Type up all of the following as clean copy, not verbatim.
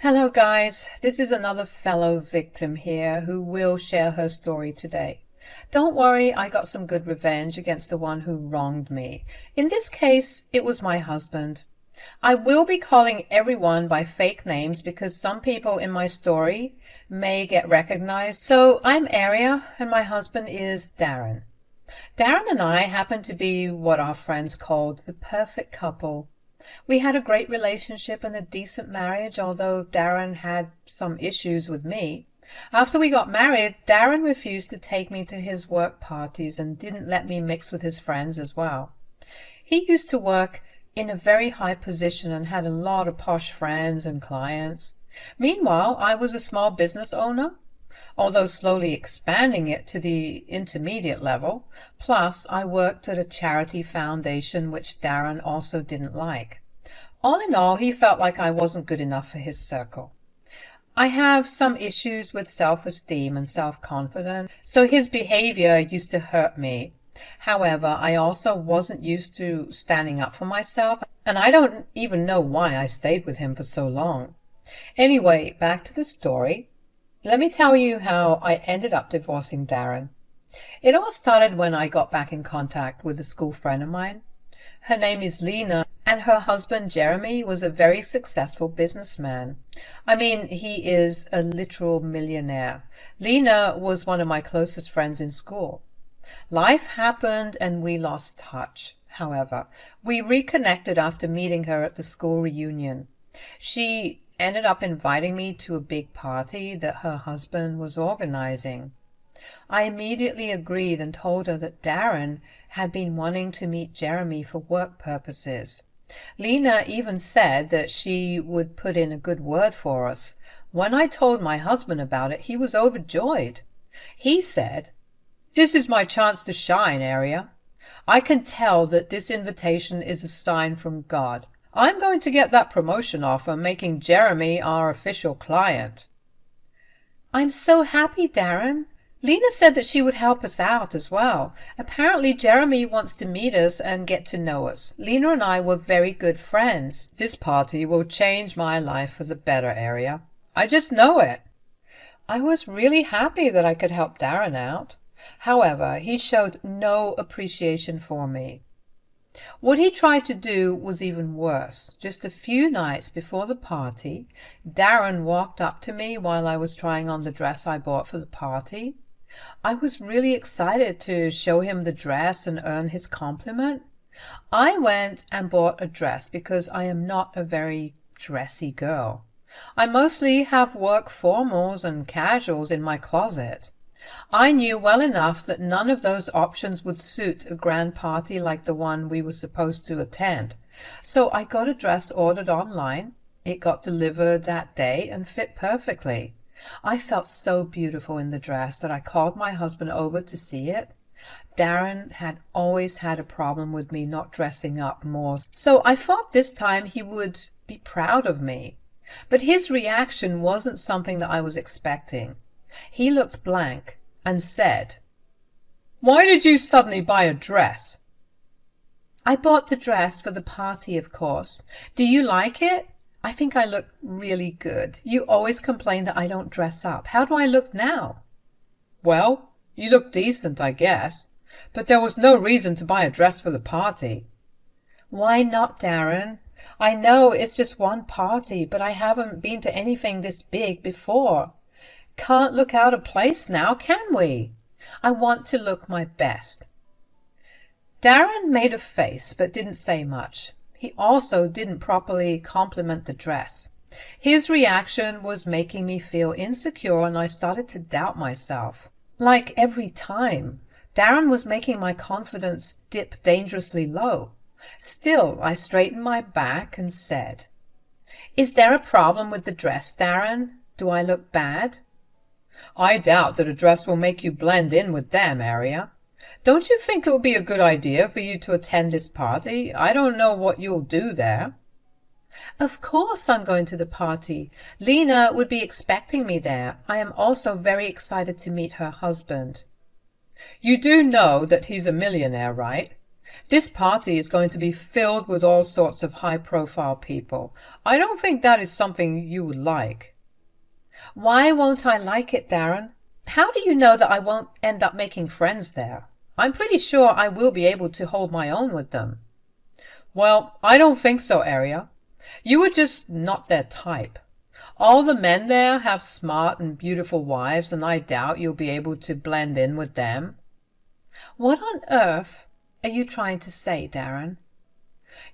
Hello guys, this is another fellow victim here who will share her story today. Don't worry, I got some good revenge against the one who wronged me. In this case, it was my husband. I will be calling everyone by fake names because some people in my story may get recognized. So I'm Aria and my husband is Darren. Darren and I happen to be what our friends called the perfect couple. We had a great relationship and a decent marriage, although Darren had some issues with me. After we got married, Darren refused to take me to his work parties and didn't let me mix with his friends as well. He used to work in a very high position and had a lot of posh friends and clients. Meanwhile, I was a small business owner, although slowly expanding it to the intermediate level. Plus, I worked at a charity foundation which Darren also didn't like. All in all, he felt like I wasn't good enough for his circle. I have some issues with self-esteem and self-confidence, so his behavior used to hurt me. However, I also wasn't used to standing up for myself, and I don't even know why I stayed with him for so long. Anyway, back to the story. Let me tell you how I ended up divorcing Darren. It all started when I got back in contact with a school friend of mine. Her name is Lena, and her husband Jeremy was a very successful businessman. I mean, he is a literal millionaire. Lena was one of my closest friends in school. Life happened and we lost touch. However, we reconnected after meeting her at the school reunion. She ended up inviting me to a big party that her husband was organizing. I immediately agreed and told her that Darren had been wanting to meet Jeremy for work purposes. Lena even said that she would put in a good word for us. When I told my husband about it, he was overjoyed. He said, "This is my chance to shine, Aria. I can tell that this invitation is a sign from God. I'm going to get that promotion offer, making Jeremy our official client." "I'm so happy, Darren. Lena said that she would help us out as well. Apparently Jeremy wants to meet us and get to know us. Lena and I were very good friends. This party will change my life for the better, Aria. I just know it." I was really happy that I could help Darren out. However, he showed no appreciation for me. What he tried to do was even worse. Just a few nights before the party, Darren walked up to me while I was trying on the dress I bought for the party. I was really excited to show him the dress and earn his compliment. I went and bought a dress because I am not a very dressy girl. I mostly have work formals and casuals in my closet. I knew well enough that none of those options would suit a grand party like the one we were supposed to attend. So I got a dress ordered online. It got delivered that day and fit perfectly. I felt so beautiful in the dress that I called my husband over to see it. Darren had always had a problem with me not dressing up more, so I thought this time he would be proud of me. But his reaction wasn't something that I was expecting. He looked blank and said, "Why did you suddenly buy a dress?" "I bought the dress for the party, of course. Do you like it? I think I look really good. You always complain that I don't dress up. How do I look now?" "Well, you look decent, I guess. But there was no reason to buy a dress for the party." "Why not, Darren? I know it's just one party, but I haven't been to anything this big before. Can't look out of place now, can we? I want to look my best." Darren made a face but didn't say much. He also didn't properly compliment the dress. His reaction was making me feel insecure and I started to doubt myself. Like every time, Darren was making my confidence dip dangerously low. Still, I straightened my back and said, "Is there a problem with the dress, Darren? Do I look bad?" "I doubt that a dress will make you blend in with them, Aria. Don't you think it would be a good idea for you to attend this party? I don't know what you'll do there." "Of course I'm going to the party. Lena would be expecting me there. I am also very excited to meet her husband." "You do know that he's a millionaire, right? This party is going to be filled with all sorts of high-profile people. I don't think that is something you would like." "Why won't I like it, Darren? How do you know that I won't end up making friends there? I'm pretty sure I will be able to hold my own with them." "Well, I don't think so, Aria. You are just not their type. All the men there have smart and beautiful wives, and I doubt you'll be able to blend in with them." "What on earth are you trying to say, Darren?"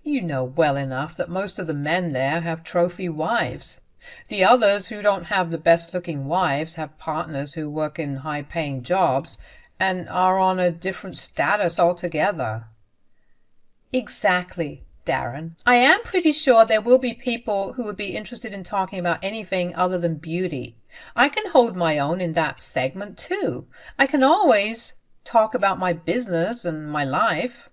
"You know well enough that most of the men there have trophy wives. The others who don't have the best-looking wives have partners who work in high-paying jobs and are on a different status altogether." "Exactly, Darren. I am pretty sure there will be people who would be interested in talking about anything other than beauty. I can hold my own in that segment too. I can always talk about my business and my life."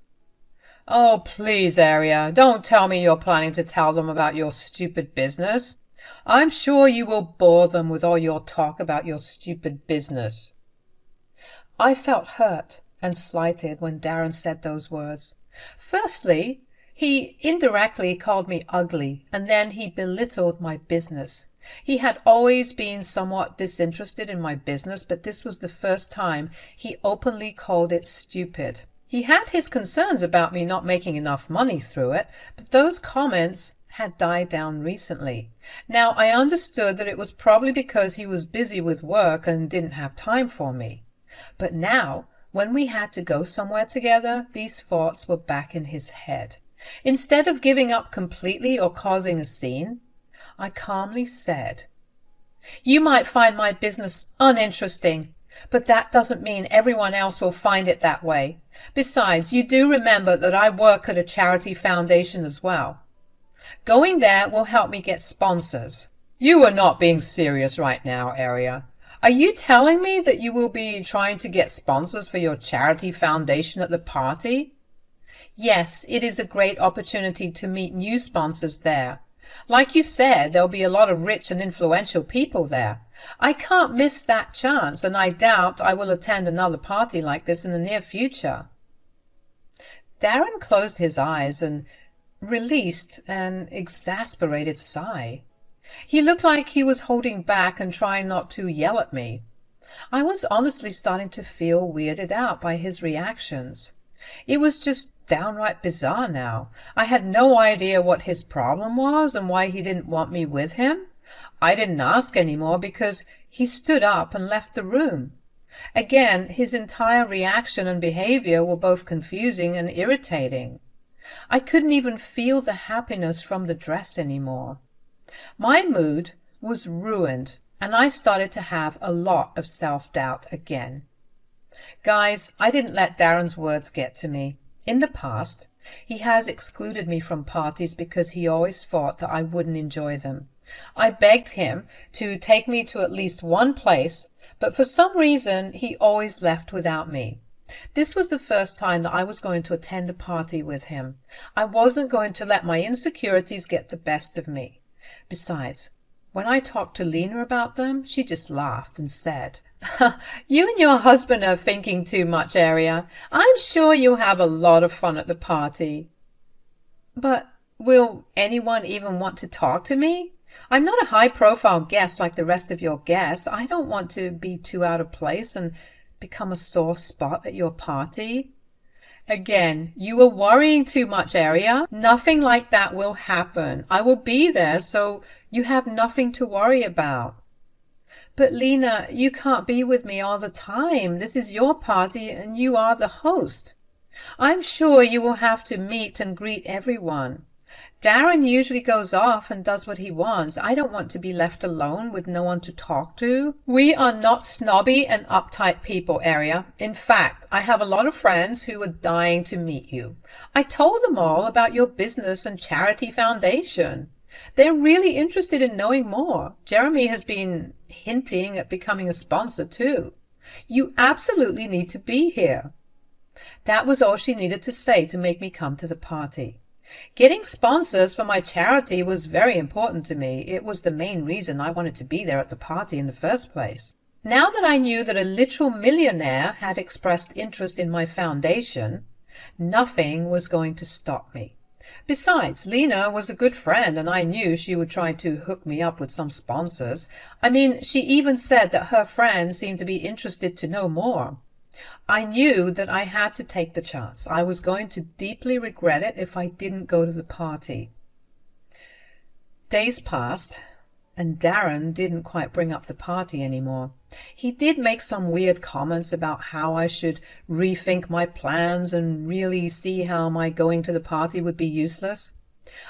"Oh, please, Aria, don't tell me you're planning to tell them about your stupid business. I'm sure you will bore them with all your talk about your stupid business." I felt hurt and slighted when Darren said those words. Firstly, he indirectly called me ugly, and then he belittled my business. He had always been somewhat disinterested in my business, but this was the first time he openly called it stupid. He had his concerns about me not making enough money through it, but those comments had died down recently. Now, I understood that it was probably because he was busy with work and didn't have time for me. But now, when we had to go somewhere together, these thoughts were back in his head. Instead of giving up completely or causing a scene, I calmly said, "You might find my business uninteresting, but that doesn't mean everyone else will find it that way. Besides, you do remember that I work at a charity foundation as well. Going there will help me get sponsors." "You are not being serious right now, Aria. Are you telling me that you will be trying to get sponsors for your charity foundation at the party?" "Yes, it is a great opportunity to meet new sponsors there. Like you said, there'll be a lot of rich and influential people there. I can't miss that chance, and I doubt I will attend another party like this in the near future." Darren closed his eyes and released an exasperated sigh. He looked like he was holding back and trying not to yell at me. I was honestly starting to feel weirded out by his reactions. It was just downright bizarre now. I had no idea what his problem was and why he didn't want me with him. I didn't ask any more because he stood up and left the room. Again, his entire reaction and behavior were both confusing and irritating. I couldn't even feel the happiness from the dress anymore. My mood was ruined, and I started to have a lot of self-doubt again. Guys, I didn't let Darren's words get to me. In the past, he has excluded me from parties because he always thought that I wouldn't enjoy them. I begged him to take me to at least one place, but for some reason he always left without me. This was the first time that I was going to attend a party with him. I wasn't going to let my insecurities get the best of me. Besides, when I talked to Lena about them, she just laughed and said, "You and your husband are thinking too much, Aria. I'm sure you'll have a lot of fun at the party." "But will anyone even want to talk to me? I'm not a high-profile guest like the rest of your guests. I don't want to be too out of place and become a sore spot at your party." "Again, you are worrying too much, Aria. Nothing like that will happen. I will be there, so you have nothing to worry about." "But Lena, you can't be with me all the time. This is your party and you are the host. I'm sure you will have to meet and greet everyone. Darren usually goes off and does what he wants. I don't want to be left alone with no one to talk to." "We are not snobby and uptight people, Aria. In fact, I have a lot of friends who are dying to meet you. I told them all about your business and charity foundation. They're really interested in knowing more. Jeremy has been hinting at becoming a sponsor too. You absolutely need to be here." That was all she needed to say to make me come to the party. Getting sponsors for my charity was very important to me. It was the main reason I wanted to be there at the party in the first place. Now that I knew that a literal millionaire had expressed interest in my foundation, Nothing was going to stop me. Besides, Lena was a good friend, and I knew she would try to hook me up with some sponsors. I mean, she even said that her friends seemed to be interested to know more. I knew that I had to take the chance. I was going to deeply regret it if I didn't go to the party. Days passed, and Darren didn't quite bring up the party anymore. He did make some weird comments about how I should rethink my plans and really see how my going to the party would be useless.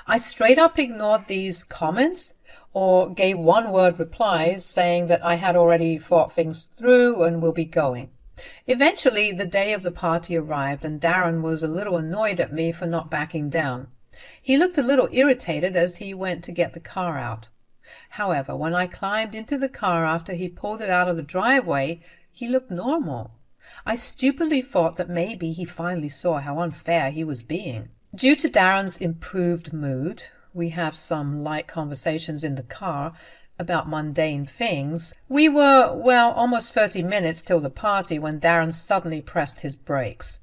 I straight up ignored these comments or gave one-word replies saying that I had already thought things through and will be going. Eventually, the day of the party arrived, and Darren was a little annoyed at me for not backing down. He looked a little irritated as he went to get the car out. However, when I climbed into the car after he pulled it out of the driveway, he looked normal. I stupidly thought that maybe he finally saw how unfair he was being. Due to Darren's improved mood, we have some light conversations in the car about mundane things. We were, well, almost 30 minutes till the party when Darren suddenly pressed his brakes.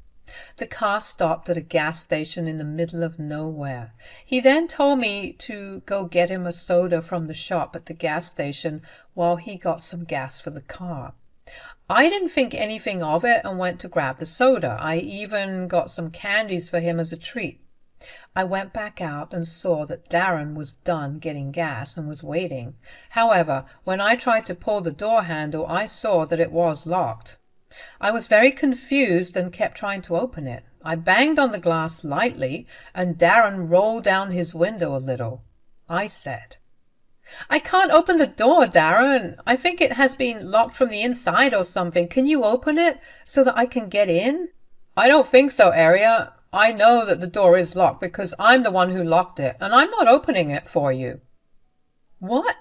The car stopped at a gas station in the middle of nowhere. He then told me to go get him a soda from the shop at the gas station while he got some gas for the car. I didn't think anything of it and went to grab the soda. I even got some candies for him as a treat. I went back out and saw that Darren was done getting gas and was waiting. However, when I tried to pull the door handle, I saw that it was locked. I was very confused and kept trying to open it. I banged on the glass lightly, and Darren rolled down his window a little. I said, "I can't open the door, Darren. I think it has been locked from the inside or something. Can you open it so that I can get in?" "I don't think so, Aria. I know that the door is locked because I'm the one who locked it, and I'm not opening it for you." "What?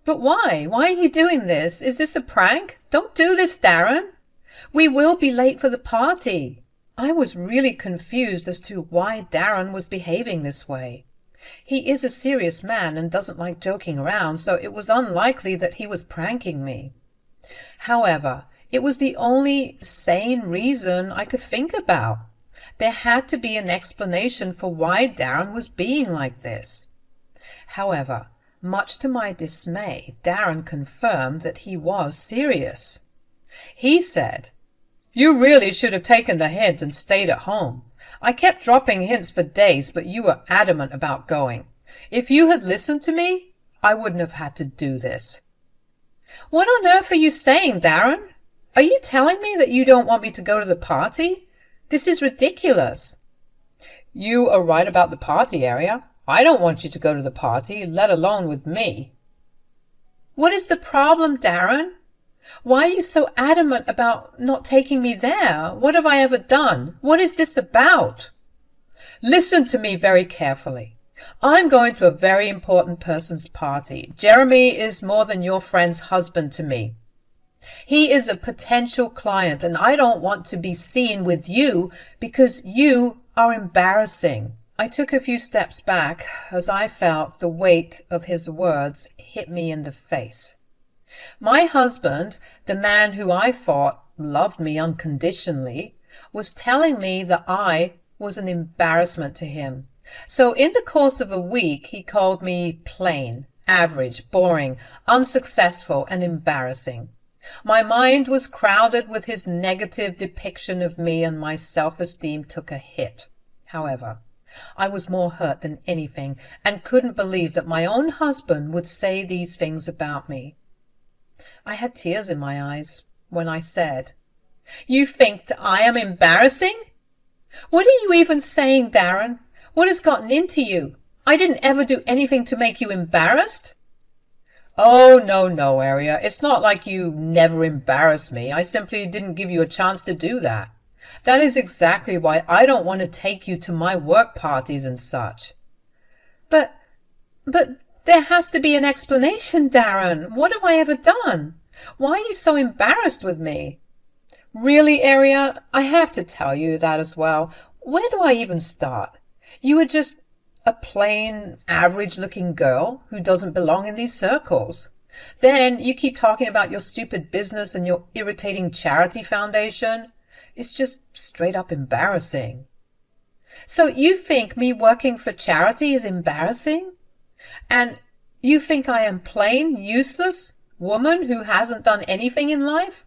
But why? Why are you doing this? Is this a prank? Don't do this, Darren. We will be late for the party." I was really confused as to why Darren was behaving this way. He is a serious man and doesn't like joking around, so it was unlikely that he was pranking me. However, it was the only sane reason I could think about. There had to be an explanation for why Darren was being like this. However, much to my dismay, Darren confirmed that he was serious. He said, "You really should have taken the hint and stayed at home. I kept dropping hints for days, but you were adamant about going. If you had listened to me, I wouldn't have had to do this." "What on earth are you saying, Darren? Are you telling me that you don't want me to go to the party? This is ridiculous." "You are right about the party, Aria. I don't want you to go to the party, let alone with me." "What is the problem, Darren? Why are you so adamant about not taking me there? What have I ever done? What is this about?" "Listen to me very carefully. I'm going to a very important person's party. Jeremy is more than your friend's husband to me. He is a potential client, and I don't want to be seen with you because you are embarrassing." I took a few steps back as I felt the weight of his words hit me in the face. My husband, the man who I thought loved me unconditionally, was telling me that I was an embarrassment to him. So in the course of a week, he called me plain, average, boring, unsuccessful, and embarrassing. My mind was crowded with his negative depiction of me, and my self-esteem took a hit. However, I was more hurt than anything and couldn't believe that my own husband would say these things about me. I had tears in my eyes when I said, "You think that I am embarrassing? What are you even saying, Darren? What has gotten into you? I didn't ever do anything to make you embarrassed." "Oh, no, Aria. It's not like you never embarrass me. I simply didn't give you a chance to do that. That is exactly why I don't want to take you to my work parties and such." But there has to be an explanation, Darren. What have I ever done? Why are you so embarrassed with me?" "Really, Aria, I have to tell you that as well. Where do I even start? You are just a plain, average-looking girl who doesn't belong in these circles. Then you keep talking about your stupid business and your irritating charity foundation. It's just straight up embarrassing. So you think me working for charity is embarrassing? And you think I am plain useless woman who hasn't done anything in life?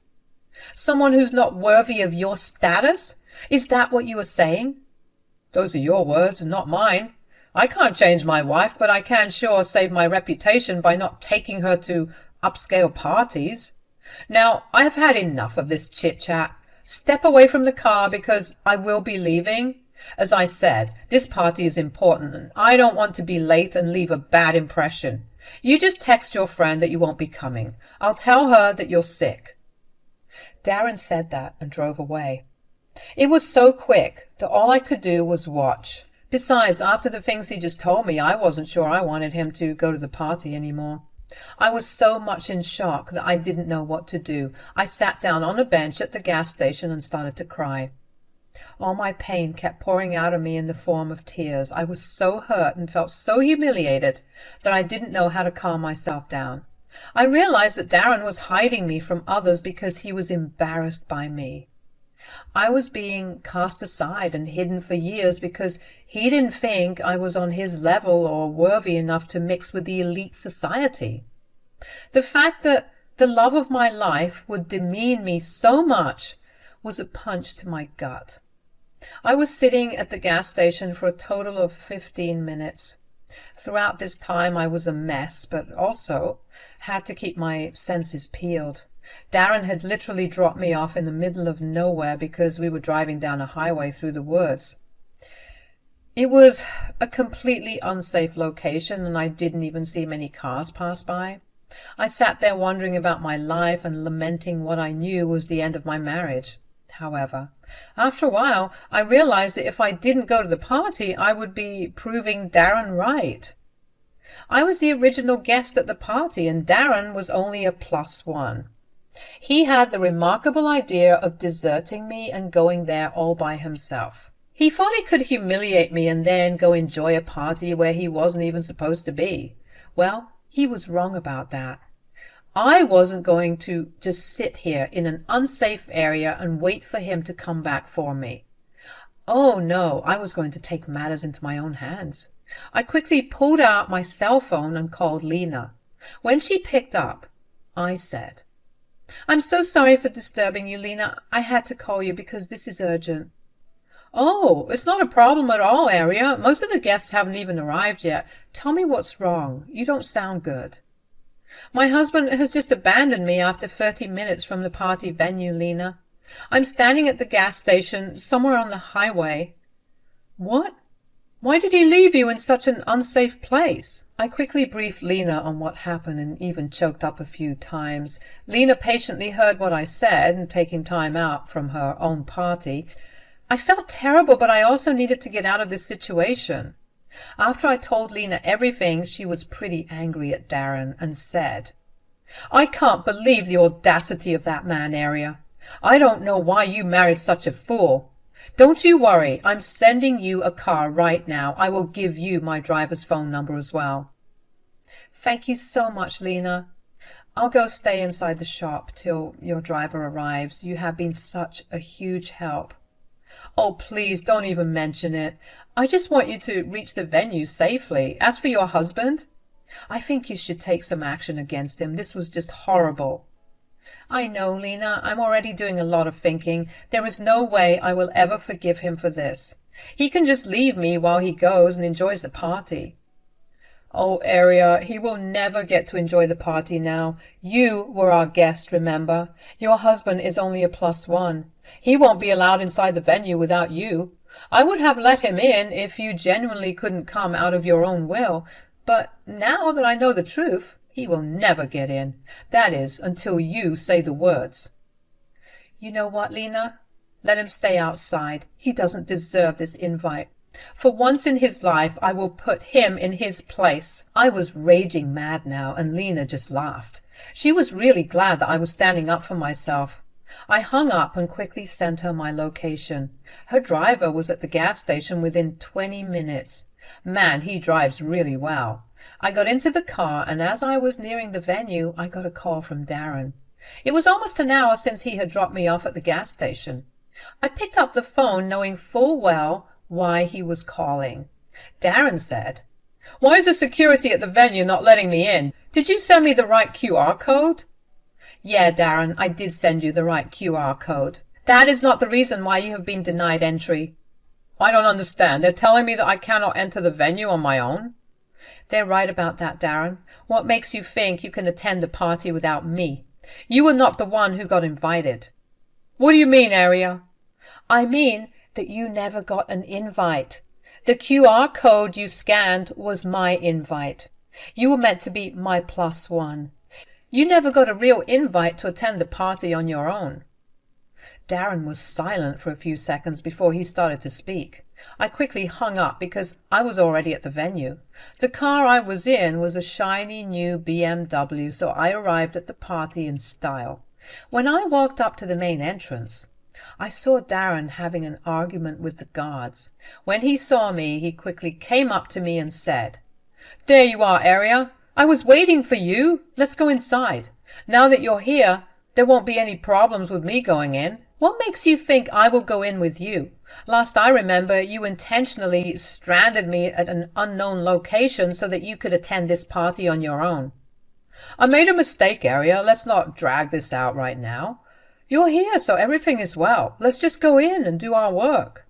Someone who's not worthy of your status? Is that what you are saying? Those are your words and not mine. I can't change my wife, but I can sure save my reputation by not taking her to upscale parties. Now, I have had enough of this chit-chat. Step away from the car because I will be leaving. As I said, this party is important and I don't want to be late and leave a bad impression. You just text your friend that you won't be coming. I'll tell her that you're sick. Darren said that and drove away. It was so quick that all I could do was watch. Besides, after the things he just told me, I wasn't sure I wanted him to go to the party anymore. I was so much in shock that I didn't know what to do. I sat down on a bench at the gas station and started to cry. All my pain kept pouring out of me in the form of tears. I was so hurt and felt so humiliated that I didn't know how to calm myself down. I realized that Darren was hiding me from others because he was embarrassed by me. I was being cast aside and hidden for years because he didn't think I was on his level or worthy enough to mix with the elite society. The fact that the love of my life would demean me so much was a punch to my gut. I was sitting at the gas station for a total of 15 minutes. Throughout this time I was a mess, but also had to keep my senses peeled. Darren had literally dropped me off in the middle of nowhere because we were driving down a highway through the woods. It was a completely unsafe location and I didn't even see many cars pass by. I sat there wondering about my life and lamenting what I knew was the end of my marriage. However, after a while, I realized that if I didn't go to the party, I would be proving Darren right. I was the original guest at the party, and Darren was only a +1. He had the remarkable idea of deserting me and going there all by himself. He thought he could humiliate me and then go enjoy a party where he wasn't even supposed to be. Well, he was wrong about that. I wasn't going to just sit here in an unsafe area and wait for him to come back for me. Oh no, I was going to take matters into my own hands. I quickly pulled out my cell phone and called Lena. When she picked up, I said, "I'm so sorry for disturbing you, Lena. I had to call you because this is urgent." "Oh, it's not a problem at all, Aria. Most of the guests haven't even arrived yet. Tell me what's wrong. You don't sound good." "My husband has just abandoned me after 30 minutes from the party venue, Lena. I'm standing at the gas station somewhere on the highway." "What? Why did he leave you in such an unsafe place?" I quickly briefed Lena on what happened and even choked up a few times. Lena patiently heard what I said and taking time out from her own party. I felt terrible, but I also needed to get out of this situation. After I told Lena everything, she was pretty angry at Darren and said, "I can't believe the audacity of that man, Aria. I don't know why you married such a fool. Don't you worry, I'm sending you a car right now. I will give you my driver's phone number as well." "Thank you so much, Lena. I'll go stay inside the shop till your driver arrives. You have been such a huge help." "Oh, please don't even mention it. I just want you to reach the venue safely. As for your husband, I think you should take some action against him. This was just horrible." "I know, Lena. I'm already doing a lot of thinking. There is no way I will ever forgive him for this. He can just leave me while he goes and enjoys the party." "Oh, Aria, he will never get to enjoy the party now. You were our guest, remember? Your husband is only a +1. He won't be allowed inside the venue without you. I would have let him in if you genuinely couldn't come out of your own will, but now that I know the truth, he will never get in. That is, until you say the words." "You know what, Lena? Let him stay outside. He doesn't deserve this invite. For once in his life, I will put him in his place." I was raging mad now, and Lena just laughed. She was really glad that I was standing up for myself. I hung up and quickly sent her my location. Her driver was at the gas station within 20 minutes. Man, he drives really well. I got into the car, and as I was nearing the venue, I got a call from Darren. It was almost an hour since he had dropped me off at the gas station. I picked up the phone knowing full well why he was calling. Darren said, "Why is the security at the venue not letting me in? Did you send me the right QR code?" "Yeah, Darren, I did send you the right QR code. That is not the reason why you have been denied entry." "I don't understand. They're telling me that I cannot enter the venue on my own." "They're right about that, Darren. What makes you think you can attend the party without me? You were not the one who got invited." "What do you mean, Aria?" "I mean that you never got an invite. The QR code you scanned was my invite. You were meant to be my +1. You never got a real invite to attend the party on your own." Darren was silent for a few seconds before he started to speak. I quickly hung up because I was already at the venue. The car I was in was a shiny new BMW, so I arrived at the party in style. When I walked up to the main entrance, I saw Darren having an argument with the guards. When he saw me, he quickly came up to me and said, "There you are, Aria. I was waiting for you. Let's go inside. Now that you're here, there won't be any problems with me going in. What makes you think I will go in with you? Last I remember, you intentionally stranded me at an unknown location so that you could attend this party on your own." "I made a mistake, Aria. Let's not drag this out right now. You're here, so everything is well. Let's just go in and do our work."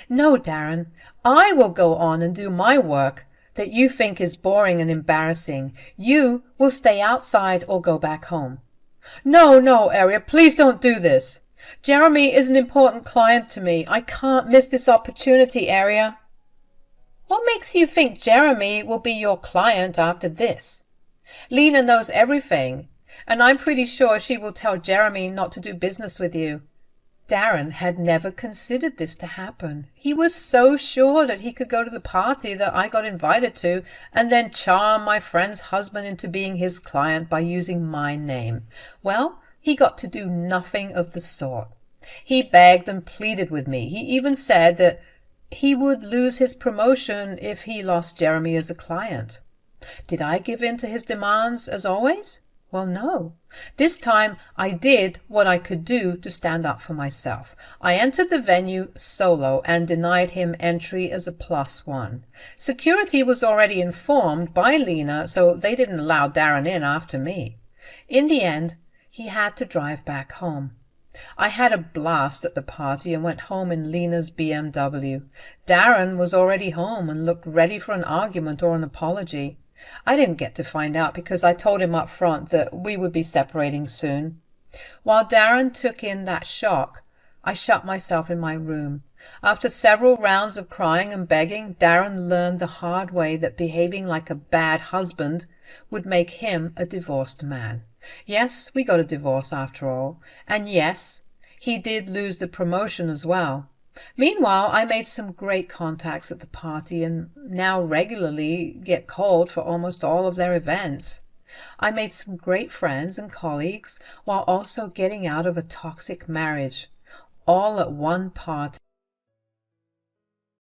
"No, Darren. I will go on and do my work that you think is boring and embarrassing. You will stay outside or go back home." No, Aria, please don't do this. Jeremy is an important client to me. I can't miss this opportunity, Aria." "What makes you think Jeremy will be your client after this? Lena knows everything, and I'm pretty sure she will tell Jeremy not to do business with you." Darren had never considered this to happen. He was so sure that he could go to the party that I got invited to and then charm my friend's husband into being his client by using my name. Well, he got to do nothing of the sort. He begged and pleaded with me. He even said that he would lose his promotion if he lost Jeremy as a client. Did I give in to his demands as always? Well, no. This time I did what I could do to stand up for myself. I entered the venue solo and denied him entry as a +1. Security was already informed by Lena, so they didn't allow Darren in after me. In the end, he had to drive back home. I had a blast at the party and went home in Lena's BMW. Darren was already home and looked ready for an argument or an apology. I didn't get to find out because I told him up front that we would be separating soon. While Darren took in that shock, I shut myself in my room. After several rounds of crying and begging, Darren learned the hard way that behaving like a bad husband would make him a divorced man. Yes, we got a divorce after all, and yes, he did lose the promotion as well. Meanwhile, I made some great contacts at the party and now regularly get called for almost all of their events. I made some great friends and colleagues while also getting out of a toxic marriage, all at one party.